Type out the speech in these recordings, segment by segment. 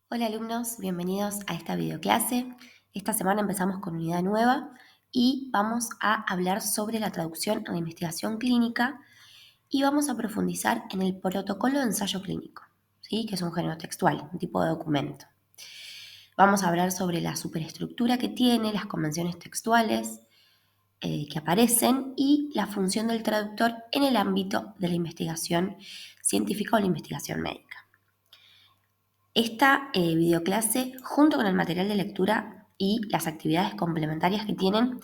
Hola alumnos, bienvenidos a esta videoclase. Esta semana empezamos con unidad nueva y vamos a hablar sobre la traducción en la investigación clínica y vamos a profundizar en el protocolo de ensayo clínico, ¿sí? Que es un género textual, un tipo de documento. Vamos a hablar sobre la superestructura que tiene, las convenciones textuales que aparecen y la función del traductor en el ámbito de la investigación científica o la investigación médica. Esta videoclase, junto con el material de lectura y las actividades complementarias que tienen,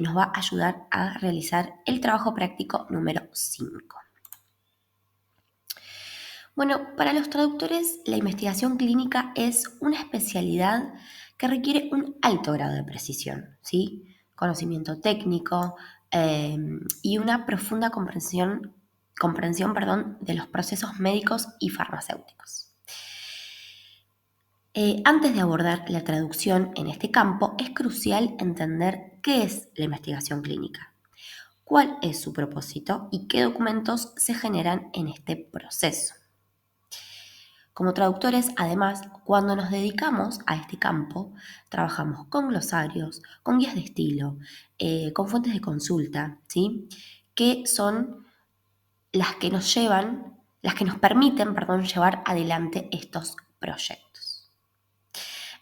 nos va a ayudar a realizar el trabajo práctico número 5. Bueno, para los traductores, la investigación clínica es una especialidad que requiere un alto grado de precisión, ¿sí? Conocimiento técnico y una profunda comprensión, de los procesos médicos y farmacéuticos. Antes de abordar la traducción en este campo, es crucial entender qué es la investigación clínica, cuál es su propósito y qué documentos se generan en este proceso. Como traductores, además, cuando nos dedicamos a este campo, trabajamos con glosarios, con guías de estilo, con fuentes de consulta, ¿sí? Que son las que nos permiten, llevar adelante estos proyectos.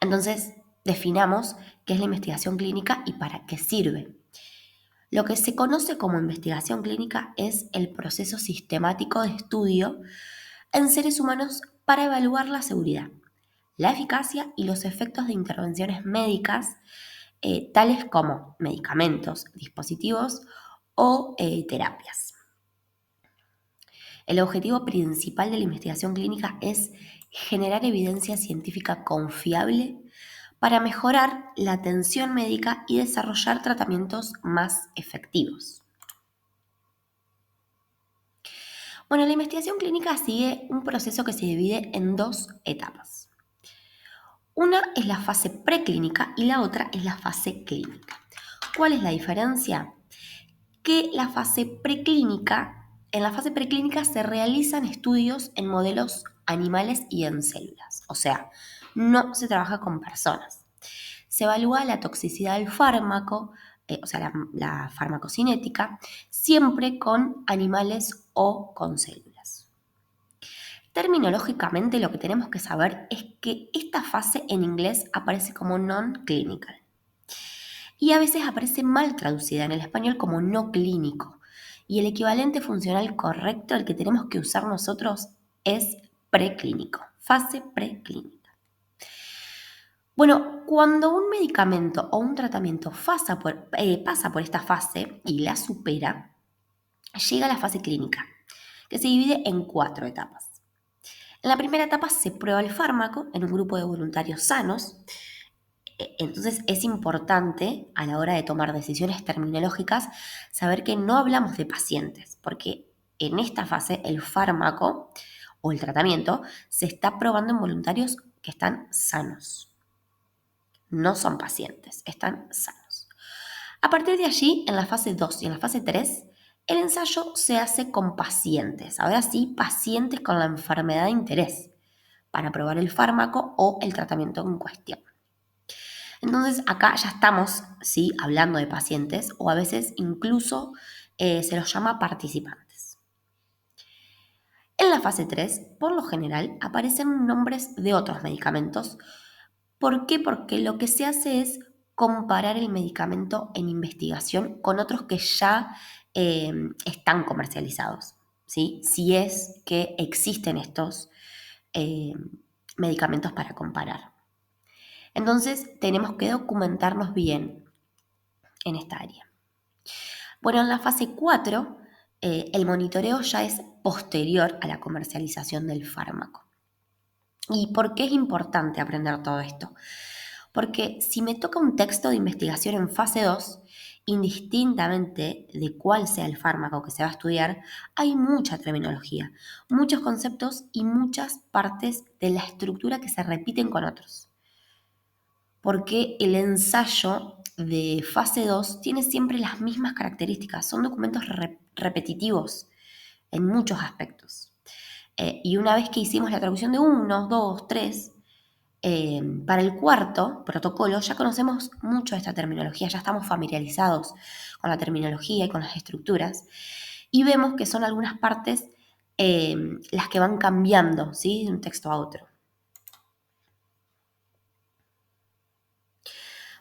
Entonces, definamos qué es la investigación clínica y para qué sirve. Lo que se conoce como investigación clínica es el proceso sistemático de estudio en seres humanos para evaluar la seguridad, la eficacia y los efectos de intervenciones médicas, tales como medicamentos, dispositivos o terapias. El objetivo principal de la investigación clínica es generar evidencia científica confiable para mejorar la atención médica y desarrollar tratamientos más efectivos. Bueno, la investigación clínica sigue un proceso que se divide en dos etapas. Una es la fase preclínica y la otra es la fase clínica. ¿Cuál es la diferencia? Que en la fase preclínica se realizan estudios en modelos animales y en células, o sea, no se trabaja con personas. Se evalúa la toxicidad del fármaco, o sea, la farmacocinética, siempre con animales o con células. Terminológicamente lo que tenemos que saber es que esta fase en inglés aparece como non-clinical y a veces aparece mal traducida en el español como no clínico. Y el equivalente funcional correcto, el que tenemos que usar nosotros, es preclínico, fase preclínica. Bueno, cuando un medicamento o un tratamiento pasa por esta fase y la supera, llega a la fase clínica, que se divide en 4 etapas. En la primera etapa se prueba el fármaco en un grupo de voluntarios sanos. Entonces es importante a la hora de tomar decisiones terminológicas saber que no hablamos de pacientes, porque en esta fase el fármaco o el tratamiento se está probando en voluntarios que están sanos. No son pacientes, están sanos. A partir de allí, en la fase 2 y en la fase 3, el ensayo se hace con pacientes, ahora sí, pacientes con la enfermedad de interés, para probar el fármaco o el tratamiento en cuestión. Entonces acá ya estamos, ¿sí?, hablando de pacientes o a veces incluso se los llama participantes. En la fase 3, por lo general, aparecen nombres de otros medicamentos. ¿Por qué? Porque lo que se hace es comparar el medicamento en investigación con otros que ya están comercializados, ¿sí? Si es que existen estos eh, medicamentos para comparar. Entonces, tenemos que documentarnos bien en esta área. Bueno, en la fase 4, el monitoreo ya es posterior a la comercialización del fármaco. ¿Y por qué es importante aprender todo esto? Porque si me toca un texto de investigación en fase 2, indistintamente de cuál sea el fármaco que se va a estudiar, hay mucha terminología, muchos conceptos y muchas partes de la estructura que se repiten con otros. Porque el ensayo de fase 2 tiene siempre las mismas características, son documentos repetitivos en muchos aspectos. Y una vez que hicimos la traducción de 1, 2, 3, Para el cuarto protocolo ya conocemos mucho de esta terminología, ya estamos familiarizados con la terminología y con las estructuras y vemos que son algunas partes las que van cambiando, ¿sí? De un texto a otro.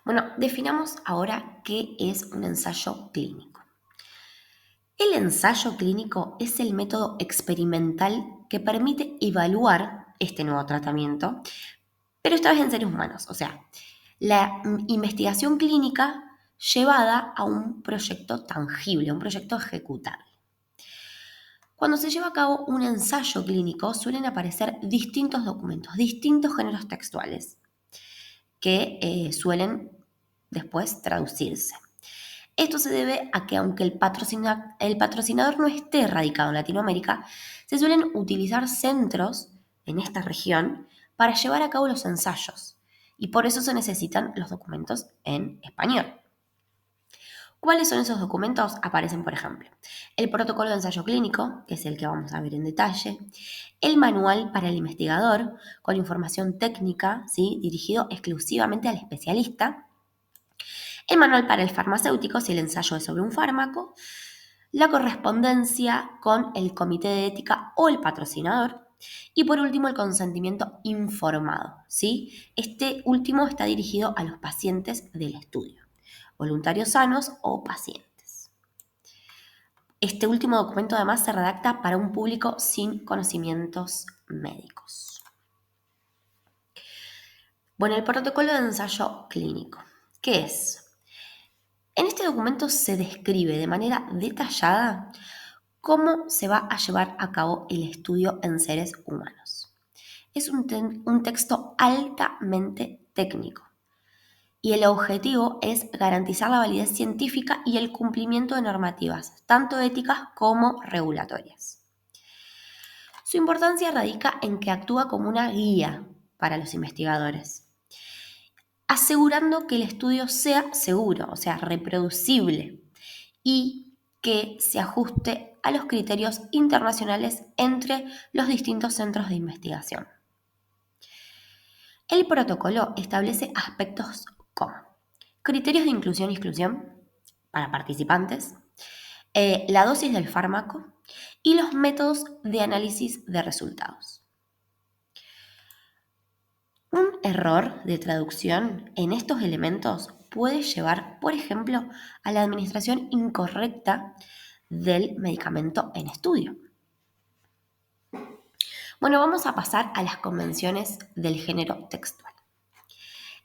Bueno, definamos ahora qué es un ensayo clínico. El ensayo clínico es el método experimental que permite evaluar este nuevo tratamiento, pero esta vez en seres humanos, o sea, la investigación clínica llevada a un proyecto tangible, un proyecto ejecutable. Cuando se lleva a cabo un ensayo clínico suelen aparecer distintos documentos, distintos géneros textuales que suelen después traducirse. Esto se debe a que aunque el patrocinador no esté radicado en Latinoamérica, se suelen utilizar centros en esta región para llevar a cabo los ensayos y por eso se necesitan los documentos en español. ¿Cuáles son esos documentos? Aparecen, por ejemplo, el protocolo de ensayo clínico, que es el que vamos a ver en detalle, el manual para el investigador, con información técnica, ¿sí? Dirigido exclusivamente al especialista, el manual para el farmacéutico, si el ensayo es sobre un fármaco, la correspondencia con el comité de ética o el patrocinador, y por último el consentimiento informado, ¿sí? Este último está dirigido a los pacientes del estudio, voluntarios sanos o pacientes. Este último documento además se redacta para un público sin conocimientos médicos. Bueno, el protocolo de ensayo clínico, ¿qué es? En este documento se describe de manera detallada cómo se va a llevar a cabo el estudio en seres humanos. Es un texto altamente técnico y el objetivo es garantizar la validez científica y el cumplimiento de normativas, tanto éticas como regulatorias. Su importancia radica en que actúa como una guía para los investigadores, asegurando que el estudio sea seguro, o sea, reproducible, y que se ajuste a los criterios internacionales entre los distintos centros de investigación. El protocolo establece aspectos como criterios de inclusión y exclusión para participantes, la dosis del fármaco y los métodos de análisis de resultados. Un error de traducción en estos elementos puede llevar, por ejemplo, a la administración incorrecta del medicamento en estudio. Bueno, vamos a pasar a las convenciones del género textual.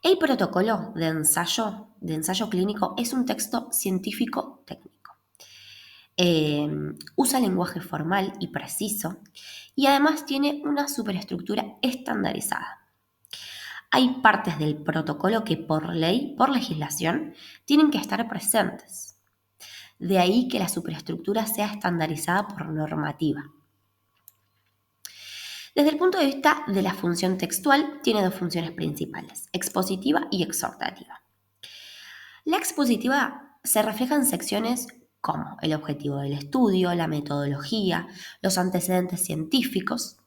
El protocolo de ensayo clínico es un texto científico técnico. Usa lenguaje formal y preciso y además tiene una superestructura estandarizada. Hay partes del protocolo que por ley, por legislación, tienen que estar presentes. De ahí que la superestructura sea estandarizada por normativa. Desde el punto de vista de la función textual, tiene dos funciones principales, expositiva y exhortativa. La expositiva se refleja en secciones como el objetivo del estudio, la metodología, los antecedentes científicos,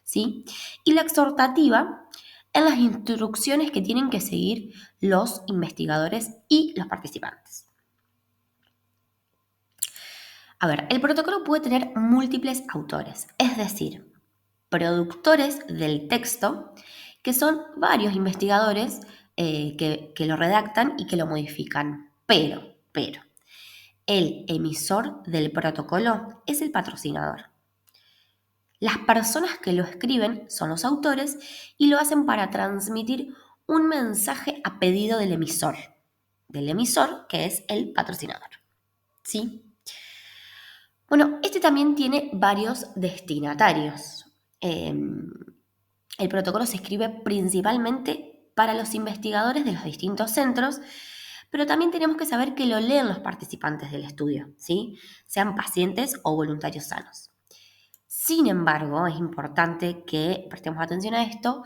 ¿sí? Y la exhortativa en las instrucciones que tienen que seguir los investigadores y los participantes. A ver, el protocolo puede tener múltiples autores, es decir, productores del texto, que son varios investigadores que lo redactan y que lo modifican. Pero, el emisor del protocolo es el patrocinador. Las personas que lo escriben son los autores y lo hacen para transmitir un mensaje a pedido del emisor que es el patrocinador. ¿Sí? Bueno, este también tiene varios destinatarios. El protocolo se escribe principalmente para los investigadores de los distintos centros, pero también tenemos que saber que lo leen los participantes del estudio, ¿sí? Sean pacientes o voluntarios sanos. Sin embargo, es importante que prestemos atención a esto,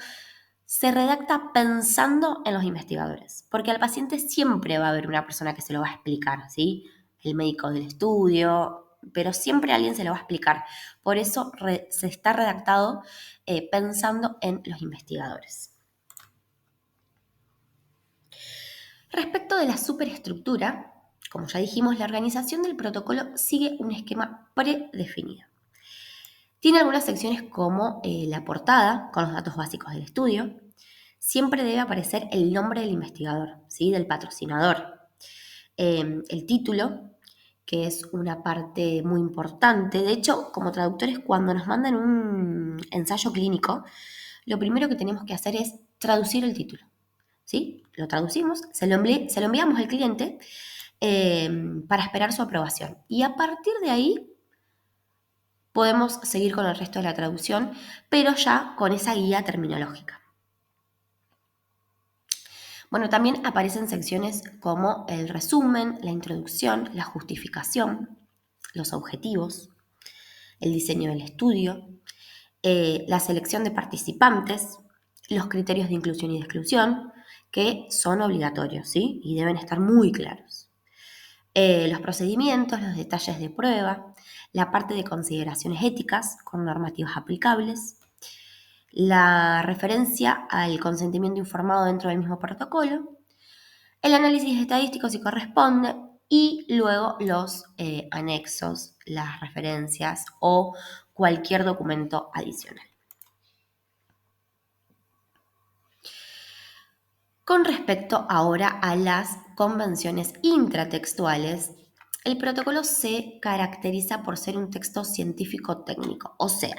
se redacta pensando en los investigadores, porque al paciente siempre va a haber una persona que se lo va a explicar, ¿sí? El médico del estudio, pero siempre alguien se lo va a explicar. Por eso se está redactado pensando en los investigadores. Respecto de la superestructura, como ya dijimos, la organización del protocolo sigue un esquema predefinido. Tiene algunas secciones como la portada, con los datos básicos del estudio. Siempre debe aparecer el nombre del investigador, ¿sí? Del patrocinador. El título, que es una parte muy importante. De hecho, como traductores, cuando nos mandan un ensayo clínico, lo primero que tenemos que hacer es traducir el título. ¿Sí? Lo traducimos, se lo enviamos al cliente para esperar su aprobación. Y a partir de ahí podemos seguir con el resto de la traducción, pero ya con esa guía terminológica. Bueno, también aparecen secciones como el resumen, la introducción, la justificación, los objetivos, el diseño del estudio, la selección de participantes, los criterios de inclusión y de exclusión, que son obligatorios, ¿sí? Y deben estar muy claros. Los procedimientos, los detalles de prueba, la parte de consideraciones éticas con normativas aplicables, la referencia al consentimiento informado dentro del mismo protocolo, el análisis estadístico si corresponde y luego los anexos, las referencias o cualquier documento adicional. Con respecto ahora a las convenciones intratextuales, el protocolo se caracteriza por ser un texto científico-técnico, o sea,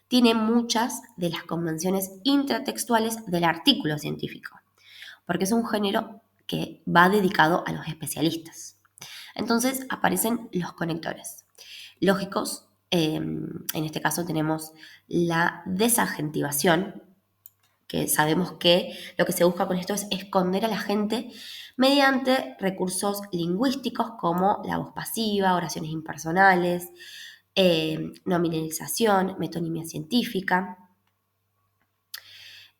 tiene muchas de las convenciones intratextuales del artículo científico, porque es un género que va dedicado a los especialistas. Entonces aparecen los conectores lógicos. En este caso tenemos la desagentivación, que sabemos que lo que se busca con esto es esconder a la gente mediante recursos lingüísticos como la voz pasiva, oraciones impersonales, nominalización, metonimia científica.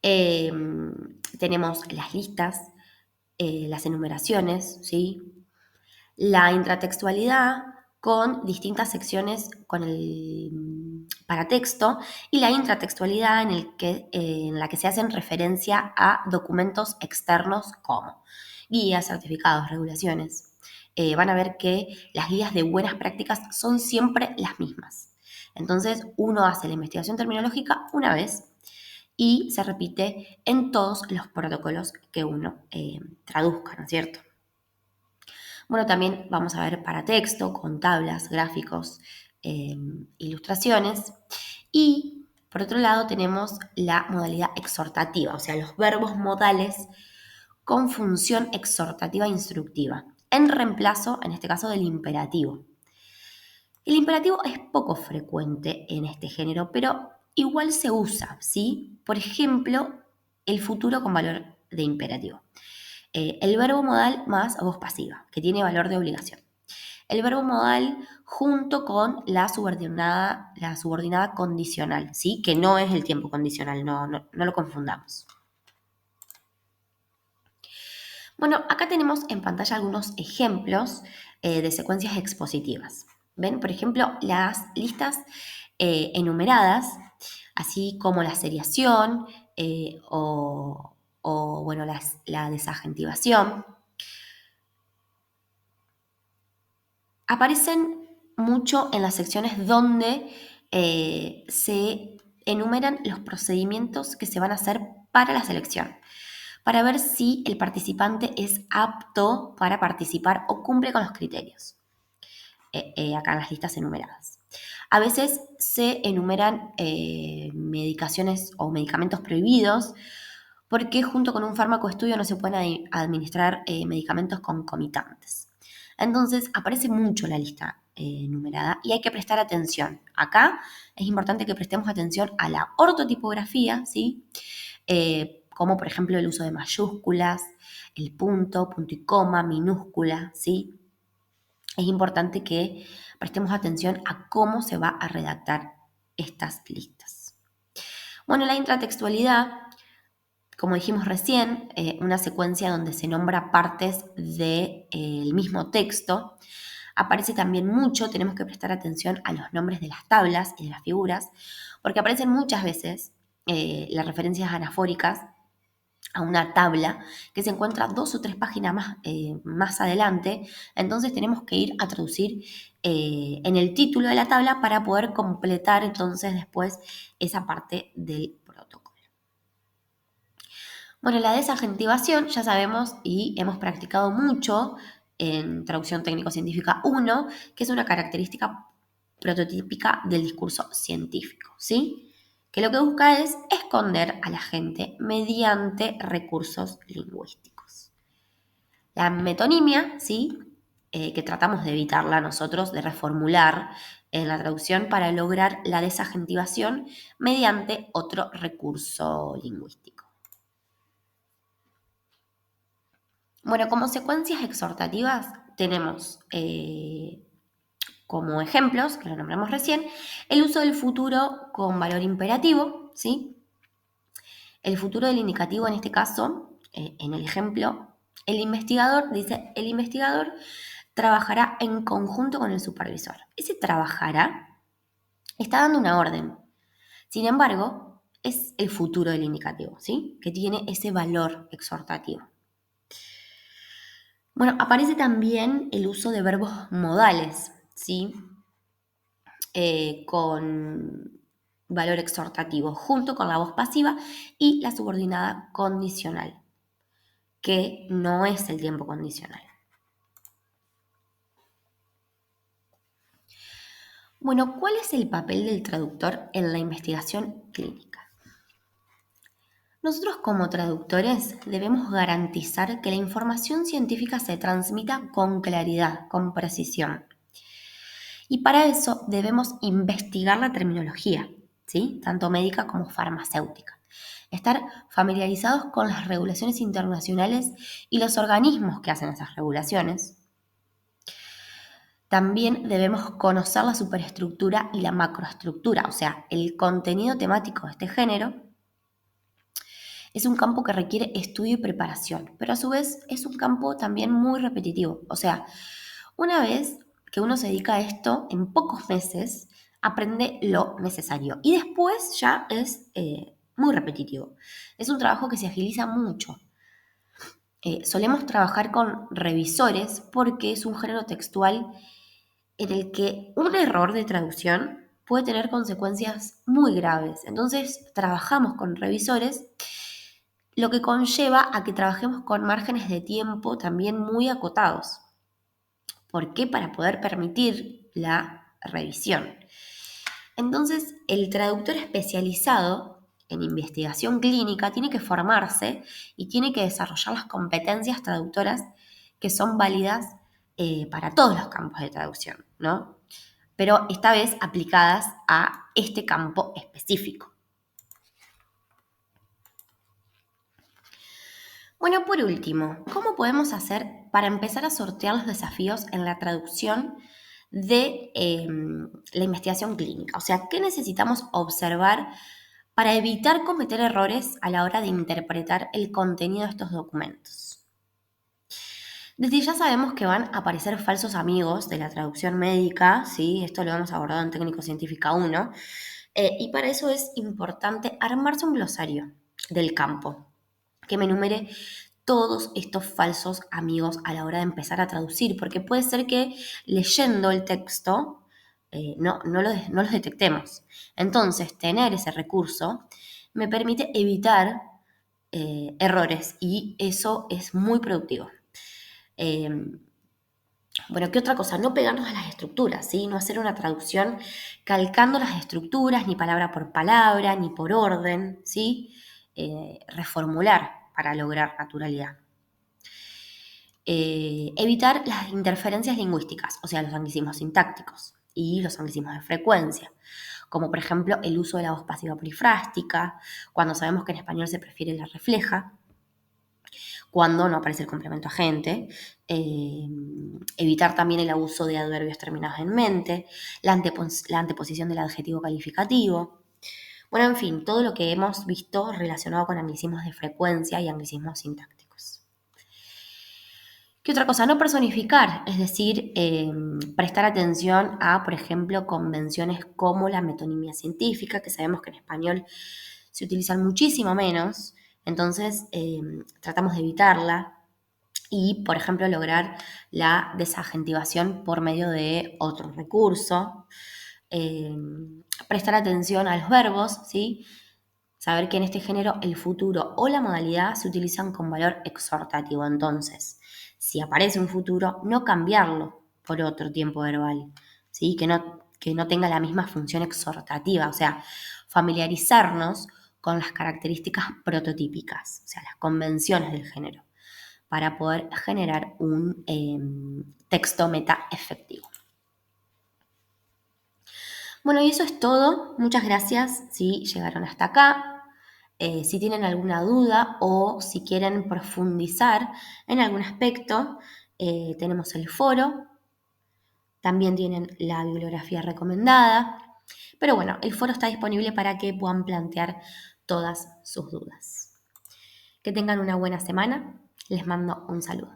Tenemos las listas, las enumeraciones, ¿sí? La intratextualidad con distintas secciones con el paratexto y la intratextualidad en la que se hacen referencia a documentos externos como guías, certificados, regulaciones. Van a ver que las guías de buenas prácticas son siempre las mismas. Entonces, uno hace la investigación terminológica una vez y se repite en todos los protocolos que uno traduzca, ¿no es cierto? Bueno, también vamos a ver paratexto con tablas, gráficos, ilustraciones. Y por otro lado tenemos la modalidad exhortativa, o sea, los verbos modales con función exhortativa e instructiva, en reemplazo, en este caso, del imperativo. El imperativo es poco frecuente en este género, pero igual se usa, ¿sí? Por ejemplo, el futuro con valor de imperativo. El verbo modal más voz pasiva, que tiene valor de obligación. El verbo modal junto con la subordinada condicional, ¿sí? Que no es el tiempo condicional, no lo confundamos. Bueno, acá tenemos en pantalla algunos ejemplos de secuencias expositivas. ¿Ven? Por ejemplo, las listas enumeradas, así como la seriación o bueno, la desagentivación, aparecen mucho en las secciones donde se enumeran los procedimientos que se van a hacer para la selección, para ver si el participante es apto para participar o cumple con los criterios, acá en las listas enumeradas. A veces se enumeran medicaciones o medicamentos prohibidos porque junto con un fármaco estudio no se pueden administrar medicamentos concomitantes. Entonces aparece mucho la lista numerada y hay que prestar atención. Acá es importante que prestemos atención a la ortotipografía, ¿sí? Como por ejemplo el uso de mayúsculas, el punto y coma, minúscula, ¿sí? Es importante que prestemos atención a cómo se va a redactar estas listas. Bueno, la intratextualidad, como dijimos recién, una secuencia donde se nombra partes del mismo texto. Aparece también mucho, tenemos que prestar atención a los nombres de las tablas y de las figuras, porque aparecen muchas veces las referencias anafóricas a una tabla que se encuentra 2 o 3 páginas más adelante. Entonces tenemos que ir a traducir en el título de la tabla para poder completar entonces después esa parte del protocolo. Bueno, la desadjetivación ya sabemos y hemos practicado mucho en traducción técnico-científica 1, que es una característica prototípica del discurso científico, ¿sí? Que lo que busca es esconder a la gente mediante recursos lingüísticos. La metonimia, ¿sí? Que tratamos de evitarla nosotros, de reformular en la traducción para lograr la desadjetivación mediante otro recurso lingüístico. Bueno, como secuencias exhortativas tenemos como ejemplos, que lo nombramos recién, el uso del futuro con valor imperativo, ¿sí? El futuro del indicativo en este caso, en el ejemplo, el investigador trabajará en conjunto con el supervisor. Ese trabajará está dando una orden. Sin embargo, es el futuro del indicativo, ¿sí? Que tiene ese valor exhortativo. Bueno, aparece también el uso de verbos modales, ¿sí? Con valor exhortativo, junto con la voz pasiva y la subordinada condicional, que no es el tiempo condicional. Bueno, ¿cuál es el papel del traductor en la investigación clínica? Nosotros como traductores debemos garantizar que la información científica se transmita con claridad, con precisión. Y para eso debemos investigar la terminología, ¿sí? Tanto médica como farmacéutica. Estar familiarizados con las regulaciones internacionales y los organismos que hacen esas regulaciones. También debemos conocer la superestructura y la macroestructura, o sea, el contenido temático de este género. Es un campo que requiere estudio y preparación, pero a su vez es un campo también muy repetitivo. O sea, una vez que uno se dedica a esto, en pocos meses aprende lo necesario y después ya es muy repetitivo. Es un trabajo que se agiliza mucho. Solemos trabajar con revisores porque es un género textual en el que un error de traducción puede tener consecuencias muy graves. Entonces, trabajamos con revisores, lo que conlleva a que trabajemos con márgenes de tiempo también muy acotados. ¿Por qué? Para poder permitir la revisión. Entonces, el traductor especializado en investigación clínica tiene que formarse y tiene que desarrollar las competencias traductoras que son válidas para todos los campos de traducción, ¿no? Pero esta vez aplicadas a este campo específico. Bueno, por último, ¿cómo podemos hacer para empezar a sortear los desafíos en la traducción de la investigación clínica? O sea, ¿qué necesitamos observar para evitar cometer errores a la hora de interpretar el contenido de estos documentos? Desde ya sabemos que van a aparecer falsos amigos de la traducción médica, ¿sí? Esto lo hemos abordado en Técnico Científica 1, y para eso es importante armarse un glosario del campo que me enumere todos estos falsos amigos a la hora de empezar a traducir, porque puede ser que leyendo el texto no los detectemos. Entonces, tener ese recurso me permite evitar errores y eso es muy productivo. Bueno, ¿qué otra cosa? No pegarnos a las estructuras, ¿sí? No hacer una traducción calcando las estructuras, ni palabra por palabra, ni por orden, ¿sí? Reformular para lograr naturalidad. Evitar las interferencias lingüísticas, o sea, los anglicismos sintácticos y los anglicismos de frecuencia, como por ejemplo el uso de la voz pasiva polifrástica, cuando sabemos que en español se prefiere la refleja, cuando no aparece el complemento agente, evitar también el abuso de adverbios terminados en mente, la anteposición del adjetivo calificativo. Bueno, en fin, todo lo que hemos visto relacionado con anglicismos de frecuencia y anglicismos sintácticos. ¿Qué otra cosa? No personificar, es decir, prestar atención a, por ejemplo, convenciones como la metonimia científica, que sabemos que en español se utilizan muchísimo menos. Entonces, tratamos de evitarla y, por ejemplo, lograr la desagentivación por medio de otro recurso. Prestar atención a los verbos, ¿sí? Saber que en este género el futuro o la modalidad se utilizan con valor exhortativo. Entonces, si aparece un futuro, no cambiarlo por otro tiempo verbal, ¿sí? Que no tenga la misma función exhortativa, o sea, familiarizarnos con las características prototípicas, o sea, las convenciones del género, para poder generar un texto meta efectivo. Bueno, y eso es todo. Muchas gracias si llegaron hasta acá. Si tienen alguna duda o si quieren profundizar en algún aspecto, tenemos el foro, también tienen la bibliografía recomendada, pero bueno, el foro está disponible para que puedan plantear todas sus dudas. Que tengan una buena semana, les mando un saludo.